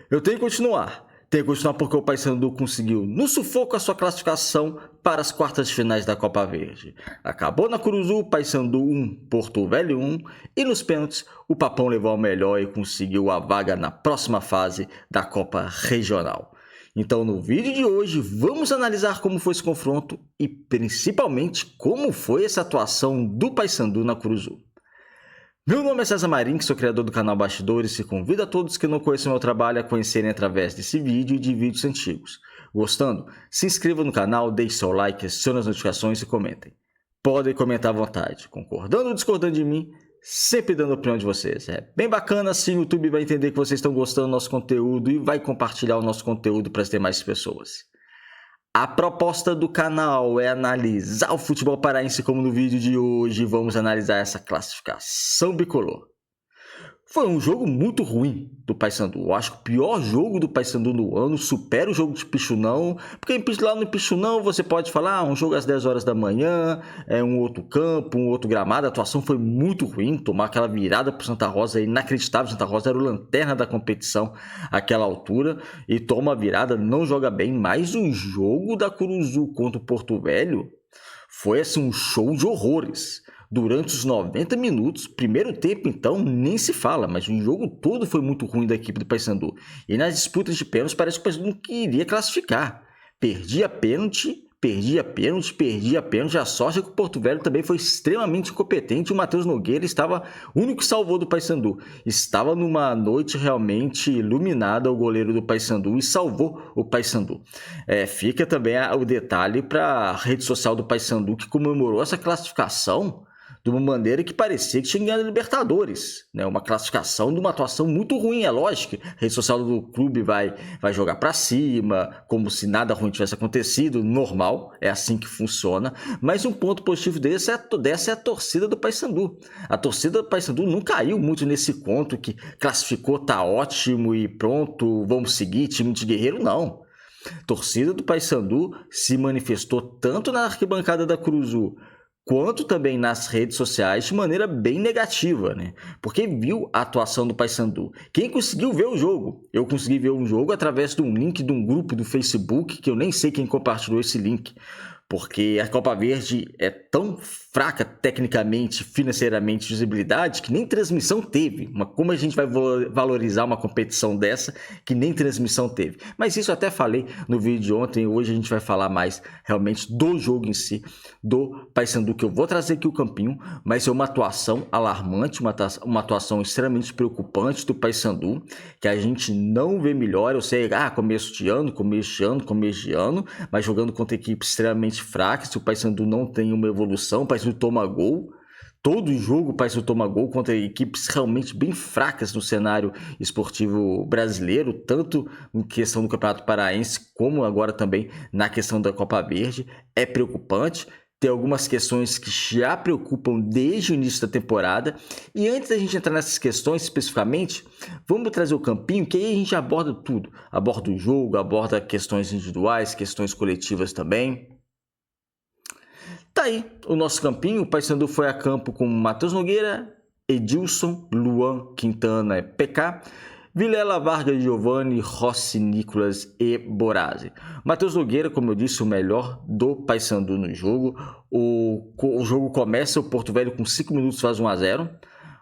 Eu tenho que continuar. Tenho que continuar porque o Paysandu conseguiu, no sufoco, a sua classificação para as quartas de finais da Copa Verde. Acabou na Curuzu, Paysandu 1, Porto Velho 1, e nos pênaltis o Papão levou ao melhor e conseguiu a vaga na próxima fase da Copa Regional. Então, no vídeo de hoje, vamos analisar como foi esse confronto e, principalmente, como foi essa atuação do Paysandu na Curuzu. Meu nome é César Marim, sou criador do canal Bastidores e convido a todos que não conhecem meu trabalho a conhecerem através desse vídeo e de vídeos antigos. Gostando? Se inscreva no canal, deixe seu like, acione as notificações e comentem. Podem comentar à vontade, concordando ou discordando de mim, sempre dando a opinião de vocês. É bem bacana, assim o YouTube vai entender que vocês estão gostando do nosso conteúdo e vai compartilhar o nosso conteúdo para as demais pessoas. A proposta do canal é analisar o futebol paraense, como no vídeo de hoje vamos analisar essa classificação bicolor. Foi um jogo muito ruim do Paysandu. Eu acho que o pior jogo do Paysandu no ano supera o jogo de Pixunão, porque lá no Pixunão você pode falar um jogo às 10 horas da manhã, um outro campo, um outro gramado. A atuação foi muito ruim, tomar aquela virada para Santa Rosa, inacreditável. Santa Rosa era o lanterna da competição àquela altura e toma a virada, não joga bem. Mas o jogo da Curuzu contra o Porto Velho foi assim um show de horrores. Durante os 90 minutos, primeiro tempo então nem se fala, mas o jogo todo foi muito ruim da equipe do Paysandu. E nas disputas de pênaltis parece que o Paysandu não queria classificar. Perdia pênalti. A sorte é que o Porto Velho também foi extremamente incompetente. O Matheus Nogueira estava o único que salvou do Paysandu. Estava numa noite realmente iluminada o goleiro do Paysandu e salvou o Paysandu. Fica também o detalhe para a rede social do Paysandu, que comemorou essa classificação de uma maneira que parecia que tinha ganhado a Libertadores, né? Uma classificação de uma atuação muito ruim, é lógico. A rede social do clube vai jogar para cima, como se nada ruim tivesse acontecido, normal, é assim que funciona. Mas um ponto positivo dessa é a torcida do Paysandu. A torcida do Paysandu não caiu muito nesse conto que classificou, tá ótimo e pronto, vamos seguir, time de guerreiro, não. A torcida do Paysandu se manifestou tanto na arquibancada da Curuzu quanto também nas redes sociais de maneira bem negativa, né? Porque viu a atuação do Paysandu. Quem conseguiu ver o jogo? Eu consegui ver o jogo através de um link de um grupo do Facebook, que eu nem sei quem compartilhou esse link, porque a Copa Verde é tão fraca tecnicamente, financeiramente, visibilidade, que nem transmissão teve. Como a gente vai valorizar uma competição dessa que nem transmissão teve? Mas isso eu até falei no vídeo de ontem. Hoje a gente vai falar mais realmente do jogo em si, do Paysandu, que eu vou trazer aqui o campinho, mas é uma atuação alarmante, uma atuação extremamente preocupante do Paysandu, que a gente não vê melhor. Eu sei, começo de ano, mas jogando contra equipes extremamente fracas. Se o Paysandu não tem uma evolução, o Paysandu toma gol. Todo jogo o Paysandu toma gol contra equipes realmente bem fracas no cenário esportivo brasileiro, tanto em questão do Campeonato Paraense, como agora também na questão da Copa Verde. É preocupante. Tem algumas questões que já preocupam desde o início da temporada. E antes da gente entrar nessas questões especificamente, vamos trazer o campinho, que aí a gente aborda tudo. Aborda o jogo, aborda questões individuais, questões coletivas também. Tá aí o nosso campinho. O Paysandu foi a campo com Matheus Nogueira, Edilson, Luan, Quintana, PK, Vilela, Vargas, Giovanni, Rossi, Nicolas e Borazzi. Matheus Nogueira, como eu disse, o melhor do Paysandu no jogo. O jogo começa, o Porto Velho com 5 minutos faz 1-0.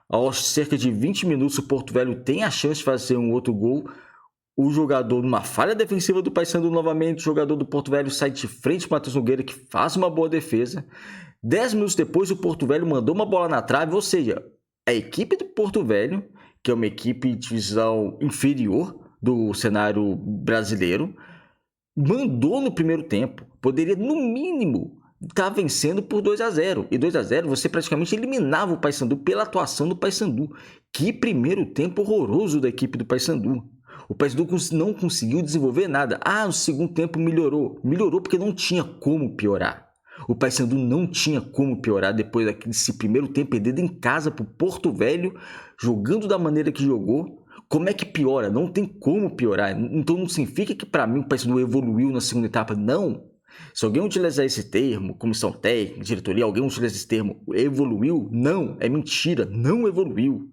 Aos cerca de 20 minutos o Porto Velho tem a chance de fazer um outro gol. O jogador, numa falha defensiva do Paysandu novamente, o jogador do Porto Velho sai de frente para o Matheus Nogueira, que faz uma boa defesa. 10 minutos depois, o Porto Velho mandou uma bola na trave, ou seja, a equipe do Porto Velho, que é uma equipe de divisão inferior do cenário brasileiro, mandou no primeiro tempo. Poderia, no mínimo, estar vencendo por 2-0. E 2-0 você praticamente eliminava o Paysandu pela atuação do Paysandu. Que primeiro tempo horroroso da equipe do Paysandu. O Paysandu não conseguiu desenvolver nada. No segundo tempo melhorou. Melhorou porque não tinha como piorar. O Paysandu não tinha como piorar depois desse primeiro tempo perdido em casa para o Porto Velho, jogando da maneira que jogou. Como é que piora? Não tem como piorar. Então não significa que para mim o Paysandu evoluiu na segunda etapa. Não. Se alguém utilizar esse termo, comissão técnica, diretoria, alguém utilizar esse termo, evoluiu? Não, é mentira, não evoluiu.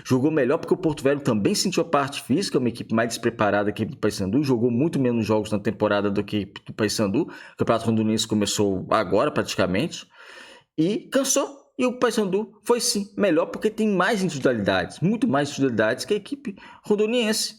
Jogou melhor porque o Porto Velho também sentiu a parte física, uma equipe mais despreparada que o Paysandu, jogou muito menos jogos na temporada do que o Paysandu. O Campeonato Rondonense começou agora praticamente e cansou. E o Paysandu foi sim melhor porque tem mais individualidades, muito mais individualidades que a equipe rondoniense.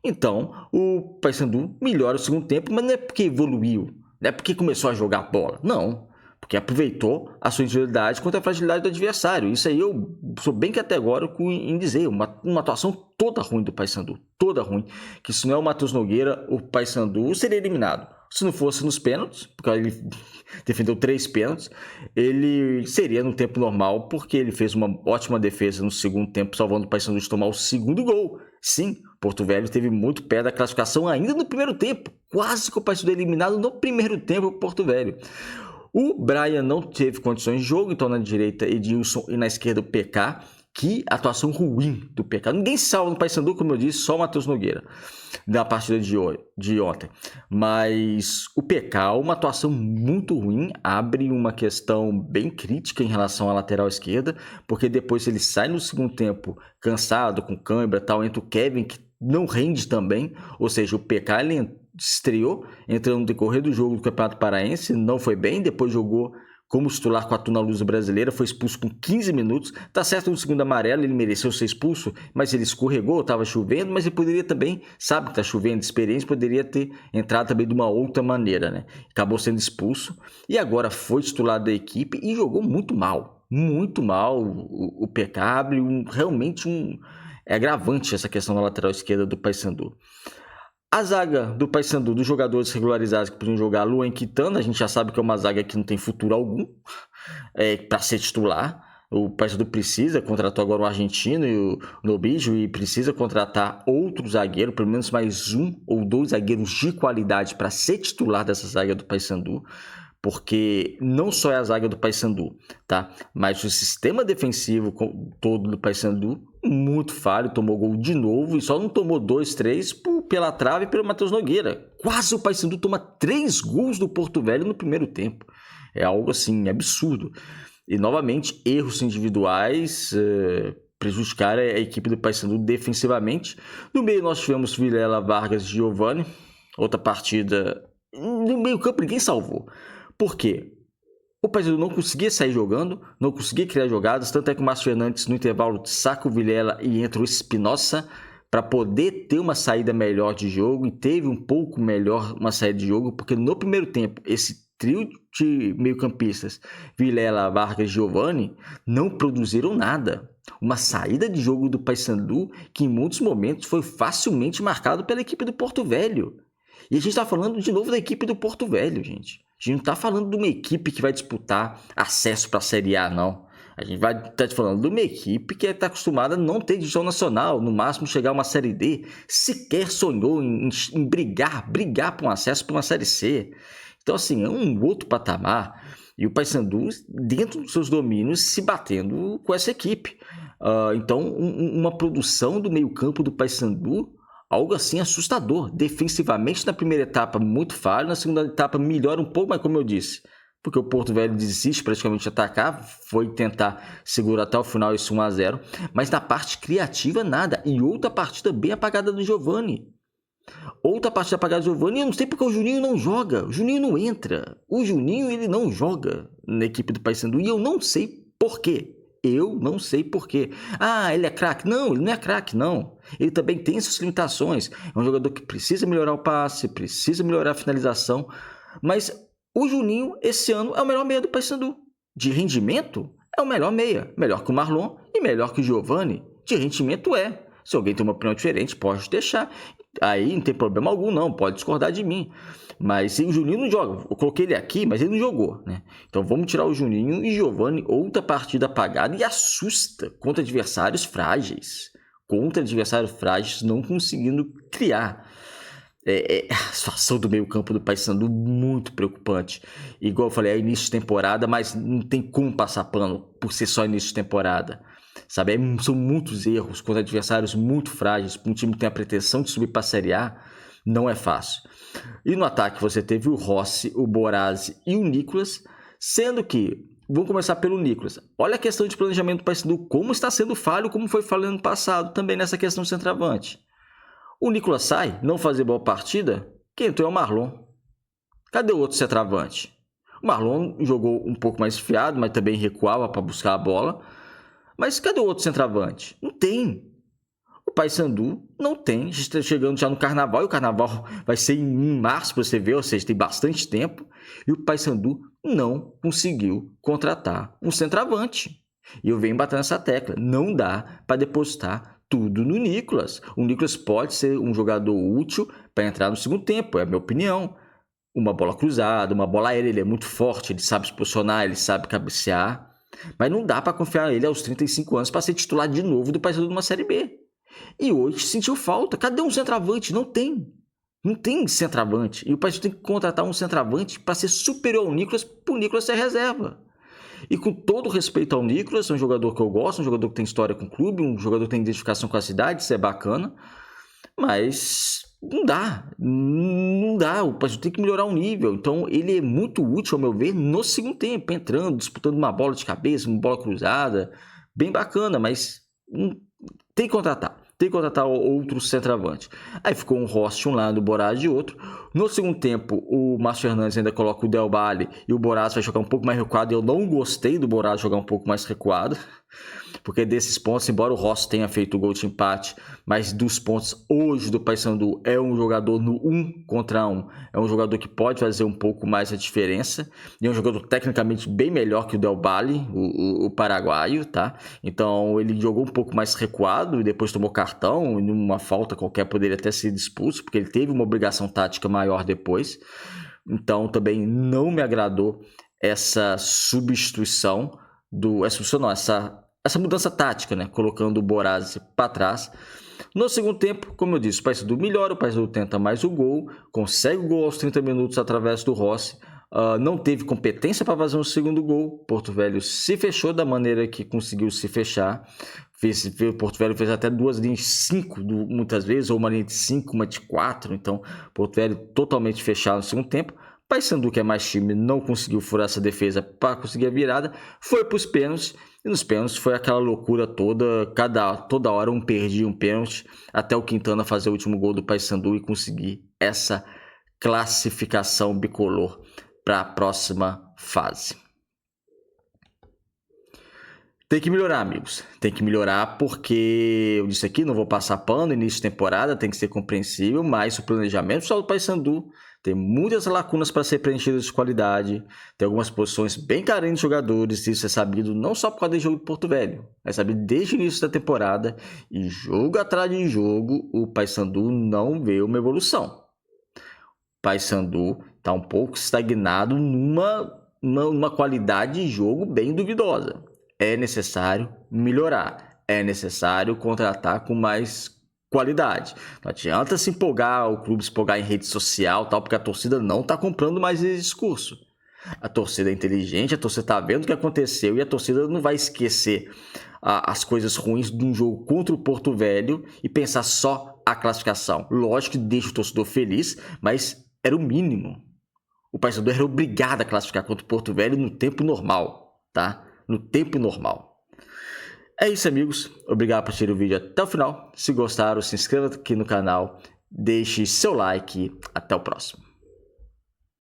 Então o Paysandu melhora o segundo tempo, mas não é porque evoluiu, não é porque começou a jogar bola, não. Porque aproveitou a sua individualidade contra a fragilidade do adversário. Isso aí eu sou bem categórico em dizer. Uma atuação toda ruim do Paysandu. Toda ruim. Que se não é o Matheus Nogueira, o Paysandu seria eliminado. Se não fosse nos pênaltis, porque ele defendeu 3 pênaltis, ele seria no tempo normal, porque ele fez uma ótima defesa no segundo tempo, salvando o Paysandu de tomar o segundo gol. Sim, Porto Velho teve muito pé da classificação ainda no primeiro tempo. Quase que o Paysandu eliminado no primeiro tempo por Porto Velho. O Brian não teve condições de jogo, então na direita Edilson e na esquerda o PK. Que atuação ruim do PK. Ninguém salva no Paysandu, como eu disse, só o Matheus Nogueira na partida de ontem. Mas o PK, uma atuação muito ruim, abre uma questão bem crítica em relação à lateral esquerda, porque depois ele sai no segundo tempo cansado, com câimbra e tal, entra o Kevin, que não rende também, ou seja, o PK ele estreou, entrando no decorrer do jogo do Campeonato Paraense, não foi bem, depois jogou como titular com a Tuna Luz brasileira, foi expulso com 15 minutos, tá certo no segundo amarelo, ele mereceu ser expulso, mas ele escorregou, estava chovendo, mas ele poderia também, sabe que tá chovendo, experiência, poderia ter entrado também de uma outra maneira, né? Acabou sendo expulso, e agora foi titular da equipe e jogou muito mal, o PK abre realmente é agravante essa questão da lateral esquerda do Paysandu. A zaga do Paysandu, dos jogadores regularizados que podiam jogar, Luan e Quintana, a gente já sabe que é uma zaga que não tem futuro algum para ser titular. O Paysandu precisa, contratou agora o argentino e o Nobijo, e precisa contratar outro zagueiro, pelo menos mais 1 ou 2 zagueiros de qualidade para ser titular dessa zaga do Paysandu. Porque não só é a zaga do Paysandu, tá? Mas o sistema defensivo todo do Paysandu, muito falho, tomou gol de novo e só não tomou 2, 3 pela trave e pelo Matheus Nogueira. Quase o Paysandu toma 3 gols do Porto Velho no primeiro tempo. É algo assim, absurdo. E novamente, erros individuais prejudicaram a equipe do Paysandu defensivamente. No meio nós tivemos Vilela, Vargas e Giovani. Outra partida, no meio campo ninguém salvou. Por quê? O Paysandu não conseguia sair jogando, não conseguia criar jogadas, tanto é que o Márcio Fernandes no intervalo saca o Vilela e entra o Espinosa para poder ter uma saída melhor de jogo, e teve um pouco melhor uma saída de jogo, porque no primeiro tempo esse trio de meio-campistas, Vilela, Vargas e Giovani, não produziram nada. Uma saída de jogo do Paysandu que em muitos momentos foi facilmente marcado pela equipe do Porto Velho. E a gente está falando de novo da equipe do Porto Velho, gente. A gente não está falando de uma equipe que vai disputar acesso para a Série A, não. A gente vai estar falando de uma equipe que está acostumada a não ter divisão nacional, no máximo chegar a uma Série D. Sequer sonhou em brigar por um acesso para uma Série C. Então, assim, é um outro patamar. E o Paysandu, dentro dos seus domínios, se batendo com essa equipe. Então, uma produção do meio-campo do Paysandu, algo assim assustador. Defensivamente, na primeira etapa, muito falho. Na segunda etapa, melhora um pouco, mas como eu disse, porque o Porto Velho desiste praticamente de atacar, foi tentar segurar até o final esse 1-0. Mas na parte criativa, nada. E outra partida bem apagada do Giovani. Outra partida apagada do Giovani, eu não sei porque o Juninho não joga. O Juninho não entra. O Juninho, ele não joga na equipe do Paysandu. E eu não sei por quê. Eu não sei porquê. Ah, ele é craque? Não, ele não é craque, não. Ele também tem suas limitações. É um jogador que precisa melhorar o passe, precisa melhorar a finalização. Mas o Juninho, esse ano, é o melhor meia do Paysandu. De rendimento, é o melhor meia. Melhor que o Marlon e melhor que o Giovani. De rendimento é. Se alguém tem uma opinião diferente, pode deixar. Aí não tem problema algum, não. Pode discordar de mim. Mas o Juninho não joga. Eu coloquei ele aqui, mas ele não jogou, né? Então vamos tirar o Juninho e Giovani. Outra partida apagada e assusta contra adversários frágeis. Contra adversários frágeis, não conseguindo criar. A situação do meio campo do Paysandu muito preocupante. Igual eu falei, é início de temporada, mas não tem como passar pano por ser só início de temporada. Sabe? São muitos erros contra adversários muito frágeis. Para um time que tem a pretensão de subir para a Série A, não é fácil. E no ataque você teve o Rossi, o Borazzi e o Nicolas, sendo que Vamos começar pelo Nicolas. Olha a questão de planejamento do Paysandu, como está sendo falho, como foi falho ano passado, também nessa questão do centroavante. O Nicolas sai, não fazer boa partida, quem entrou é o Marlon. Cadê o outro centroavante? O Marlon jogou um pouco mais fiado, mas também recuava para buscar a bola. Mas cadê o outro centroavante? Não tem. O Paysandu não tem. A gente está chegando já no Carnaval, e o Carnaval vai ser em março, para você ver, ou seja, tem bastante tempo. E o Paysandu não conseguiu contratar um centroavante. E eu venho batendo essa tecla. Não dá para depositar tudo no Nicolas. O Nicolas pode ser um jogador útil para entrar no segundo tempo, é a minha opinião. Uma bola cruzada, uma bola aérea, ele é muito forte, ele sabe se posicionar, ele sabe cabecear. Mas não dá para confiar ele aos 35 anos para ser titular de novo do Paysandu numa Série B. E hoje sentiu falta. Cadê um centroavante? Não tem. Não tem centroavante. E o Paysandu tem que contratar um centroavante para ser superior ao Nicolas, para o Nicolas ser reserva. E com todo respeito ao Nicolas, é um jogador que eu gosto, um jogador que tem história com o clube, um jogador que tem identificação com a cidade, isso é bacana. Mas não dá. Não dá. O Paysandu tem que melhorar o nível. Então ele é muito útil, ao meu ver, no segundo tempo, entrando, disputando uma bola de cabeça, uma bola cruzada. Bem bacana, mas tem que contratar. Tem que contratar outro centroavante. Aí ficou um Rossi de um lado, o Boraz de outro. No segundo tempo, o Márcio Fernandes ainda coloca o Del Valle e o Boraz vai jogar um pouco mais recuado. Eu não gostei do Boraz jogar um pouco mais recuado, porque desses pontos, embora o Rossi tenha feito o gol de empate, mas dos pontos hoje do Paysandu é um jogador no 1 contra 1. É um jogador que pode fazer um pouco mais a diferença. E é um jogador tecnicamente bem melhor que o Del Valle, o paraguaio, tá? Então ele jogou um pouco mais recuado e depois tomou cartão. E numa falta qualquer poderia até ser expulso, porque ele teve uma obrigação tática maior depois. Então também não me agradou essa substituição essa mudança tática, né? Colocando o Boraz para trás. No segundo tempo, como eu disse, o Paysandu melhora, o Paysandu tenta mais o gol, consegue o gol aos 30 minutos através do Rossi. Não teve competência para fazer um segundo gol. Porto Velho se fechou da maneira que conseguiu se fechar. O Porto Velho fez até 2 linhas de 5 muitas vezes, ou uma linha de 5, uma de 4. Então, Porto Velho totalmente fechado no segundo tempo. Paysandu, que é mais time, não conseguiu furar essa defesa para conseguir a virada. Foi para os pênaltis. E nos pênaltis foi aquela loucura toda. Toda hora um perdia um pênalti. Até o Quintana fazer o último gol do Paysandu e conseguir essa classificação bicolor para a próxima fase. Tem que melhorar, amigos. Tem que melhorar porque, eu disse aqui, não vou passar pano, início de temporada, tem que ser compreensível, mas o planejamento só do Paysandu tem muitas lacunas para ser preenchidas de qualidade, tem algumas posições bem carentes de jogadores, isso é sabido não só por causa do jogo do Porto Velho, é sabido desde o início da temporada, e jogo atrás de jogo, o Paysandu não vê uma evolução. O Paysandu está um pouco estagnado numa qualidade de jogo bem duvidosa. É necessário melhorar, é necessário contratar com mais qualidade. Não adianta se empolgar, o clube se empolgar em rede social, tal, porque a torcida não está comprando mais esse discurso. A torcida é inteligente, a torcida está vendo o que aconteceu e a torcida não vai esquecer as coisas ruins de um jogo contra o Porto Velho e pensar só a classificação. Lógico que deixa o torcedor feliz, mas era o mínimo. O Paysandu era obrigado a classificar contra o Porto Velho no tempo normal, tá? No tempo normal. É isso, amigos. Obrigado por assistir o vídeo até o final. Se gostaram, se inscreva aqui no canal, deixe seu like. Até o próximo.